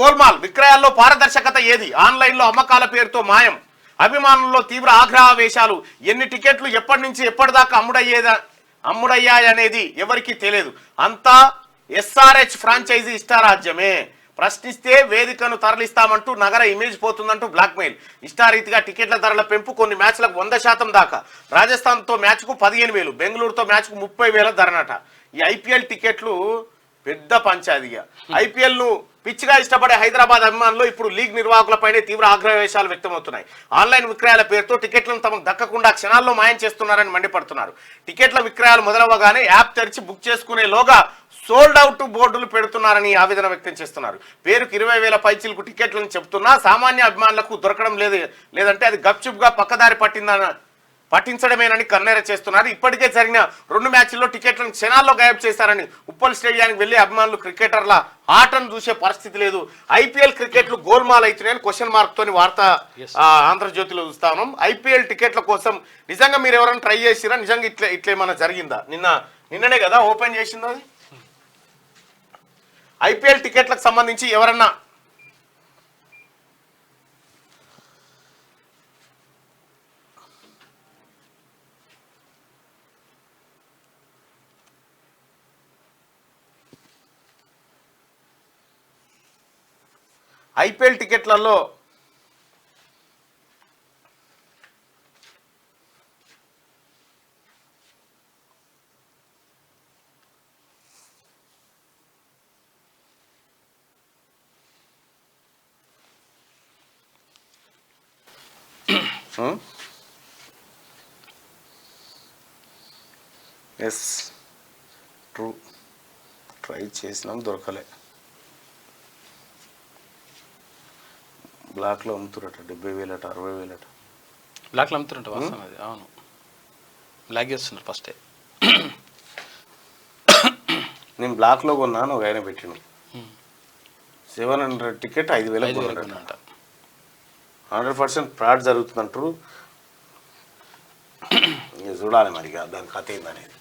గోల్మాల్, విక్రయాల్లో పారదర్శకత ఏది? ఆన్లైన్లో అమ్మకాల పేరుతో మాయం, అభిమానుల్లో తీవ్ర ఆగ్రహావేశాలు, ఎన్ని టికెట్లు ఎప్పటి నుంచి ఎప్పటిదాకా అమ్ముడయ్యాయనేది ఎవరికీ తెలియదు. అంతా ఎస్ఆర్హెచ్ ఫ్రాంచైజీ ఇష్టారాజ్యమే. ప్రశ్నిస్తే వేదికను తరలిస్తామంటూ నగర ఇమేజ్ పోతుందంటూ బ్లాక్మెయిల్. ఇష్టారీతిగా టికెట్ల ధరల పెంపు, కొన్ని మ్యాచ్లకు 100% దాకా. రాజస్థాన్తో మ్యాచ్కు 15,000, బెంగళూరుతో మ్యాచ్కు 30,000 ధరనట. ఈ ఐపీఎల్ టికెట్లు పెద్ద పంచాదిగా. ఐపీఎల్ ను పిచ్చిగా ఇష్టపడే హైదరాబాద్ అభిమానులు ఇప్పుడు లీగ్ నిర్వాహకులపైనే తీవ్ర ఆగ్రహవేశాలు వ్యక్తమవుతున్నాయి. ఆన్లైన్ విక్రయాల పేరుతో టికెట్లను తమకు దక్కకుండా క్షణాల్లో మాయం చేస్తున్నారని మండిపడుతున్నారు. టికెట్ల విక్రయాలు మొదలవగానే యాప్ తెరిచి బుక్ చేసుకునేలోగా సోల్డ్ అవుట్ బోర్డులు పెడుతున్నారని ఆవేదన వ్యక్తం చేస్తున్నారు. పేరుకు 20,000 పైచీలకు టికెట్లను చెబుతున్నా సామాన్య అభిమానులకు దొరకడం లేదంటే అది గప్చుప్గా పక్కదారి పట్టించడమేనని కన్నెర చేస్తున్నారు. ఇప్పటికే జరిగిన 2 మ్యాచ్ల్లో టికెట్లను క్షణాల్లో గాయబ్ చేశారని, ఉప్పల్ స్టేడియానికి వెళ్లి అభిమానులు క్రికెటర్ల ఆటను చూసే పరిస్థితి లేదు. ఐపీఎల్ క్రికెట్లు గోల్మాల్ అవుతున్నాయని క్వశ్చన్ మార్క్ తోని వార్త ఆంధ్రజ్యోతిలో చూస్తా ఉన్నాం. ఐపీఎల్ టికెట్ల కోసం నిజంగా మీరు ఎవరైనా ట్రై చేసిరా? నిజంగా ఇట్లేమన్నా జరిగిందా? నిన్ననే కదా ఓపెన్ చేసిందో అది. ఐపీఎల్ టికెట్లకు సంబంధించి ఎవరన్నా ఐపీఎల్ టికెట్లలో ఎస్ ట్రూ ట్రై చేసినాం, దొరకలే. బ్లాక్లో అమ్ముతురట 70,000 అట, 60,000 అట. బ్లాక్లో అమ్ముతున్నట్టు వాస్తవం అది. అవును, బ్లాక్ చేస్తున్నారు ఫస్టే. నేను బ్లాక్లో కొన్నాను, ఒక ఆయన పెట్టిను 700 టికెట్ 5,000 కొన్నాడట. 100% ఫ్రాడ్ జరుగుతుందంటారు. చూడాలి మరి దాని కథ ఏందనేది.